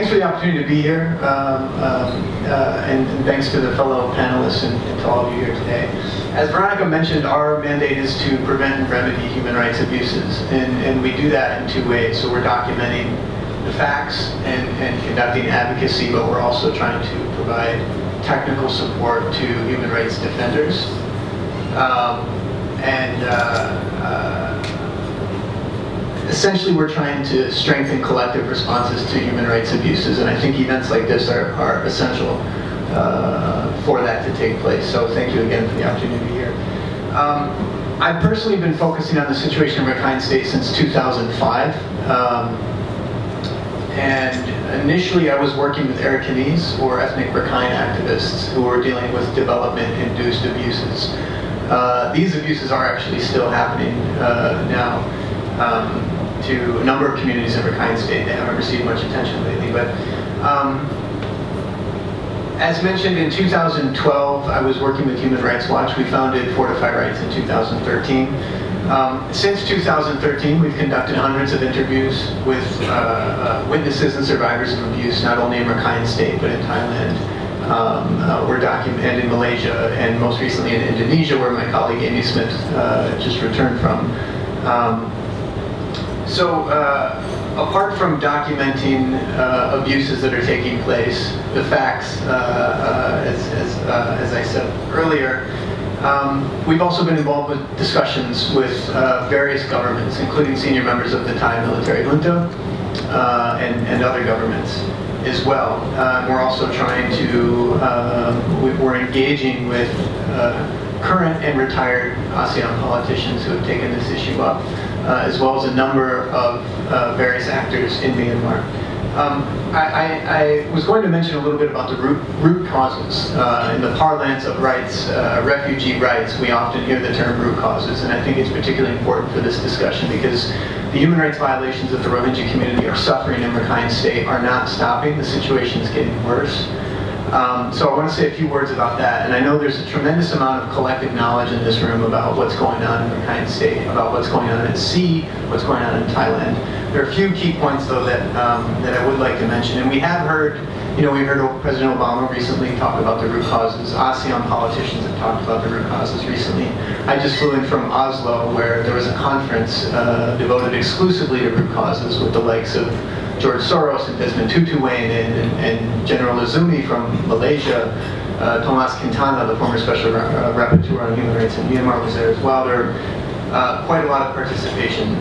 thanks for the opportunity to be here, and thanks to the fellow panelists and to all of you here today. As Veronica mentioned, our mandate is to prevent and remedy human rights abuses, and we do that in two ways. So we're documenting the facts and conducting advocacy, but we're also trying to provide technical support to human rights defenders. Essentially, we're trying to strengthen collective responses to human rights abuses, and I think events like this are essential for that to take place. So thank you again for the opportunity to be here. I've personally been focusing on the situation in Rakhine State since 2005. And initially I was working with Arakanese, or ethnic Rakhine activists, who were dealing with development-induced abuses. These abuses are actually still happening now to a number of communities in Rakhine State. They haven't received much attention lately, but as mentioned, in 2012 I was working with Human Rights Watch. We founded Fortify Rights in 2013. Since 2013, we've conducted hundreds of interviews with witnesses and survivors of abuse, not only in Rakhine State, but in Thailand, and in Malaysia, and most recently in Indonesia, where my colleague Amy Smith just returned from. Apart from documenting abuses that are taking place, the facts, as I said earlier, we've also been involved with discussions with various governments, including senior members of the Thai military junta and other governments as well. We're also trying to, we're engaging with current and retired ASEAN politicians who have taken this issue up, as well as a number of various actors in Myanmar. I was going to mention a little bit about the root causes. In the parlance of rights, refugee rights, we often hear the term root causes, and I think it's particularly important for this discussion because the human rights violations that the Rohingya community are suffering in Rakhine State are not stopping. The situation is getting worse. So I want to say a few words about that, and I know there's a tremendous amount of collective knowledge in this room about what's going on in Rakhine State, about what's going on at sea, what's going on in Thailand. There are a few key points, though, that I would like to mention, and we have heard, we heard President Obama recently talk about the root causes. ASEAN politicians have talked about the root causes recently. I just flew in from Oslo, where there was a conference devoted exclusively to root causes with the likes of George Soros and Desmond Tutu weighing in, and General Azumi from Malaysia, Thomas Quintana, the former special rapporteur on human rights in Myanmar, was there as well. There were quite a lot of participation.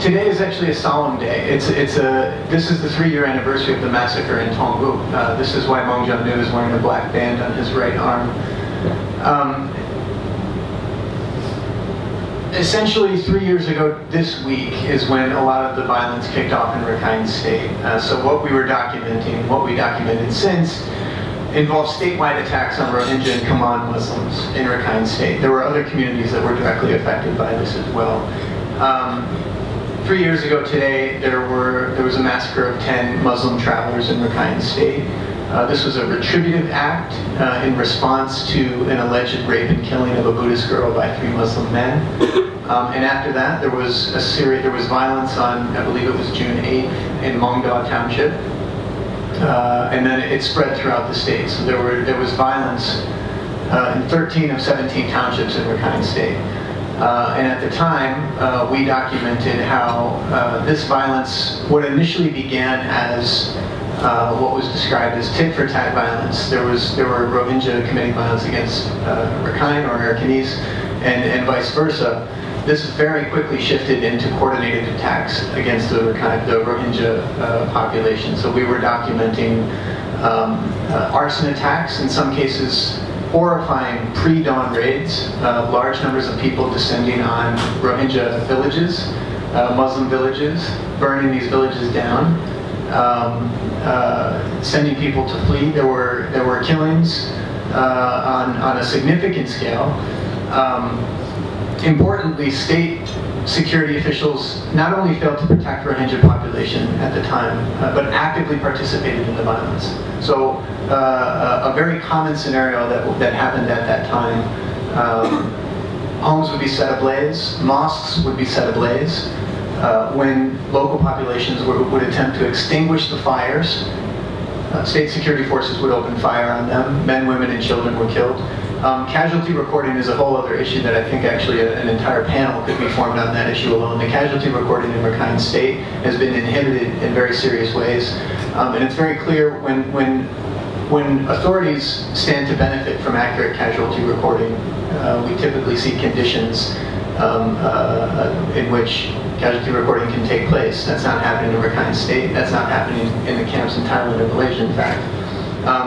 Today is actually a solemn day. This is the 3-year anniversary of the massacre in Tonggu. This is why Maung Jang-nu is wearing a black band on his right arm. Essentially, 3 years ago this week is when a lot of the violence kicked off in Rakhine State. So what we were documenting, what we documented since, involved statewide attacks on Rohingya and Kaman Muslims in Rakhine State. There were other communities that were directly affected by this as well. 3 years ago today, there was a massacre of 10 Muslim travelers in Rakhine State. This was a retributive act in response to an alleged rape and killing of a Buddhist girl by 3 Muslim men. And after that, there was violence on, I believe it was June 8th, in Mongdaw Township. And then it spread throughout the state. So there was violence in 13 of 17 townships in Rakhine State. And at the time, we documented how this violence, what initially began as what was described as tit-for-tat violence. There were Rohingya committing violence against Rakhine or Arakanese, and vice versa. This very quickly shifted into coordinated attacks against the Rohingya population. So we were documenting arson attacks, in some cases horrifying pre-dawn raids, large numbers of people descending on Rohingya villages, Muslim villages, burning these villages down, sending people to flee. There were killings on a significant scale. Importantly, state security officials not only failed to protect Rohingya population at the time, but actively participated in the violence. So a very common scenario that happened at that time, homes would be set ablaze, mosques would be set ablaze, when local populations would attempt to extinguish the fires. State security forces would open fire on them. Men, women, and children were killed. Casualty recording is a whole other issue that I think actually an entire panel could be formed on that issue alone. The casualty recording in Rakhine State has been inhibited in very serious ways. And it's very clear when authorities stand to benefit from accurate casualty recording, we typically see conditions in which casualty recording can take place. That's not happening in Rakhine State. That's not happening in the camps in Thailand or Malaysia, in fact.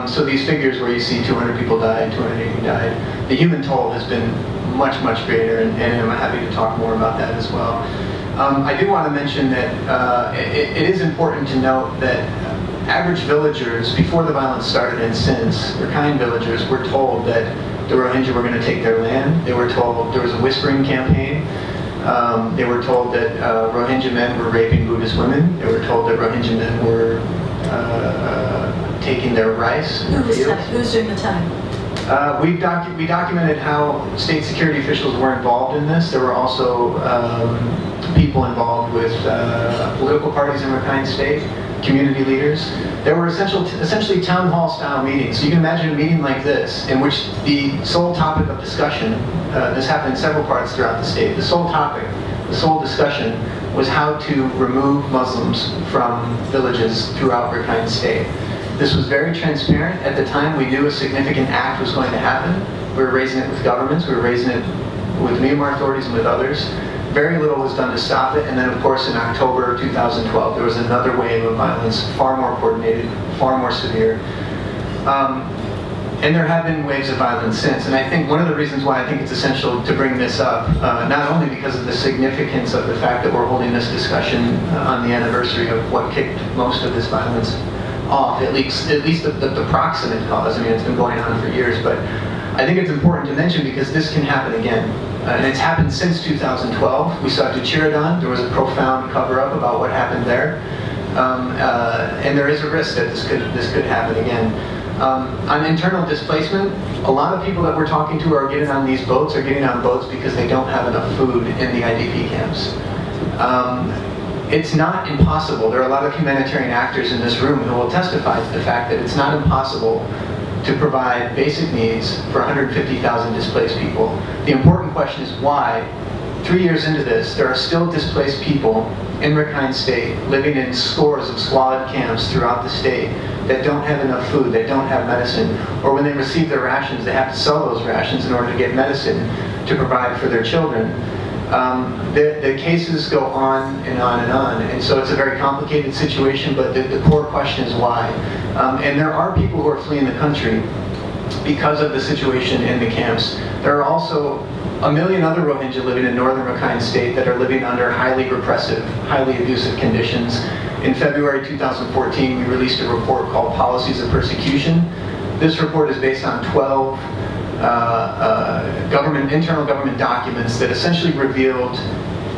So these figures where you see 200 people died, 280 died, the human toll has been much, much greater, and I'm happy to talk more about that as well. I do want to mention that it is important to note that average villagers, before the violence started and since, Rakhine villagers were told that the Rohingya were going to take their land. They were told there was a whispering campaign. They were told that Rohingya men were raping Buddhist women. They were told that Rohingya men were taking their rice. Who was doing the telling? We documented how state security officials were involved in this. There were also people involved with political parties in Rakhine State, community leaders. There were essentially town hall style meetings. So you can imagine a meeting like this in which the sole topic of discussion, this happened in several parts throughout the state, the sole topic, the sole discussion was how to remove Muslims from villages throughout Rakhine State. This was very transparent. At the time, we knew a significant act was going to happen. We were raising it with governments. We were raising it with Myanmar authorities and with others. Very little was done to stop it. And then, of course, in October 2012, there was another wave of violence, far more coordinated, far more severe. And there have been waves of violence since. And I think one of the reasons why I think it's essential to bring this up, not only because of the significance of the fact that we're holding this discussion on the anniversary of what kicked most of this violence off, at least the proximate cause. I mean, it's been going on for years, but I think it's important to mention because this can happen again. And it's happened since 2012. We saw Duchiradan. There was a profound cover-up about what happened there. And there is a risk that this could happen again. On internal displacement, a lot of people that we're talking to are getting on these boats, are getting on boats because they don't have enough food in the IDP camps. It's not impossible. There are a lot of humanitarian actors in this room who will testify to the fact that it's not impossible to provide basic needs for 150,000 displaced people. The important question is why, 3 years into this, there are still displaced people in Rakhine State living in scores of squalid camps throughout the state that don't have enough food, they don't have medicine, or when they receive their rations, they have to sell those rations in order to get medicine to provide for their children. The cases go on and on and on, and so it's a very complicated situation, but the core question is why. And there are people who are fleeing the country because of the situation in the camps. There are also 1 million other Rohingya living in northern Rakhine State that are living under highly repressive, highly abusive conditions. In February 2014, we released a report called Policies of Persecution. This report is based on 12 internal government documents that essentially revealed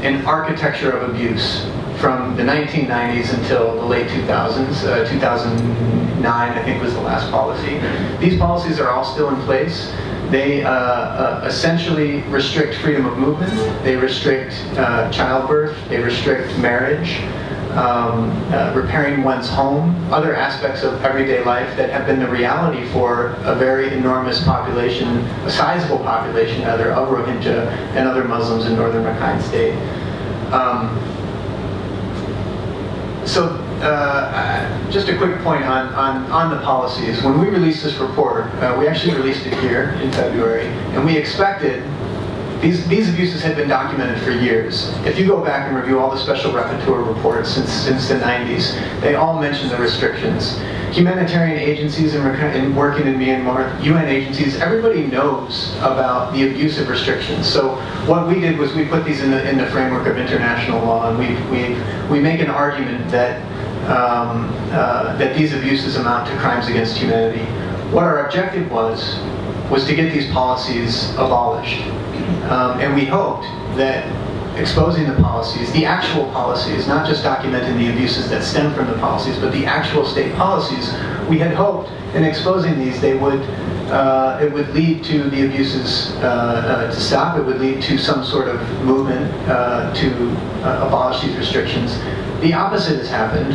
an architecture of abuse from the 1990s until the late 2000s. 2009, I think, was the last policy. These policies are all still in place. They essentially restrict freedom of movement. They restrict childbirth. They restrict marriage. Repairing one's home, other aspects of everyday life that have been the reality for a very enormous population, a sizable population rather, of Rohingya and other Muslims in northern Rakhine State. Just a quick point on the policies. When we released this report, we actually released it here in February, and we expected these abuses had been documented for years. If you go back and review all the special rapporteur reports since the 90s, they all mention the restrictions. Humanitarian agencies and working in Myanmar, UN agencies, everybody knows about the abusive restrictions. So what we did was we put these in the framework of international law, and we make an argument that that these abuses amount to crimes against humanity. What our objective was to get these policies abolished. And we hoped that exposing the policies, the actual policies, not just documenting the abuses that stem from the policies, but the actual state policies, we had hoped in exposing these it would lead to the abuses to stop. It would lead to some sort of movement to abolish these restrictions. The opposite has happened.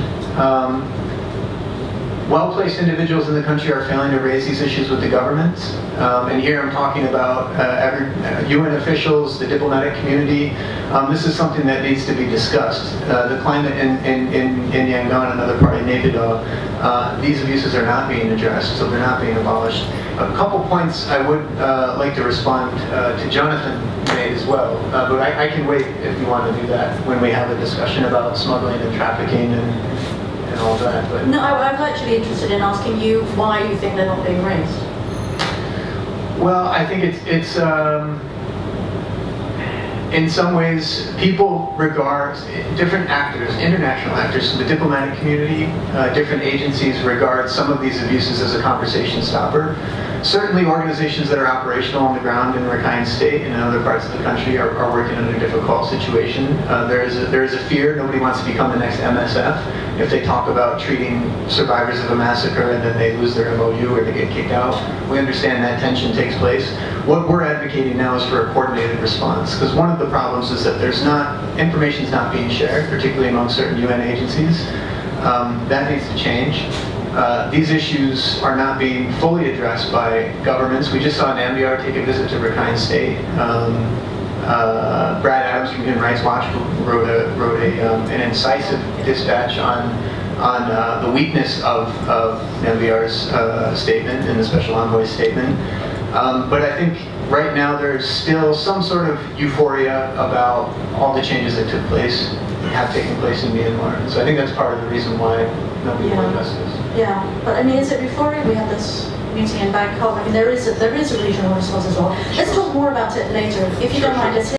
Well-placed individuals in the country are failing to raise these issues with the governments. And here I'm talking about UN officials, the diplomatic community. This is something that needs to be discussed. The climate in Yangon and other part of Naypyidaw, these abuses are not being addressed, so they're not being abolished. A couple points I would like to respond to Jonathan made as well, but I can wait if you want to do that when we have a discussion about smuggling and trafficking and all that. But no, I'm actually interested in asking you why you think they're not being raised. Well, I think it's in some ways, people regard different actors, international actors, the diplomatic community, different agencies regard some of these abuses as a conversation stopper. Certainly organizations that are operational on the ground in Rakhine State and in other parts of the country are working in a difficult situation. There is a fear nobody wants to become the next MSF if they talk about treating survivors of a massacre and then they lose their MOU or they get kicked out. We understand that tension takes place. What we're advocating now is for a coordinated response, because one of the problems is that information's not being shared, particularly among certain UN agencies. That needs to change. These issues are not being fully addressed by governments. We just saw an MBR take a visit to Rakhine State. Brad Adams from Human Rights Watch wrote an incisive dispatch on the weakness of MBR's statement and the Special Envoy's statement. But I think right now there's still some sort of euphoria about all the changes that have taken place in Myanmar. So I think that's part of the reason why nobody will address this. Yeah, but I mean, is it euphoria? We had this meeting in Bangkok. I mean, there is a regional response as well. Let's talk more about it later. If you don't mind, let's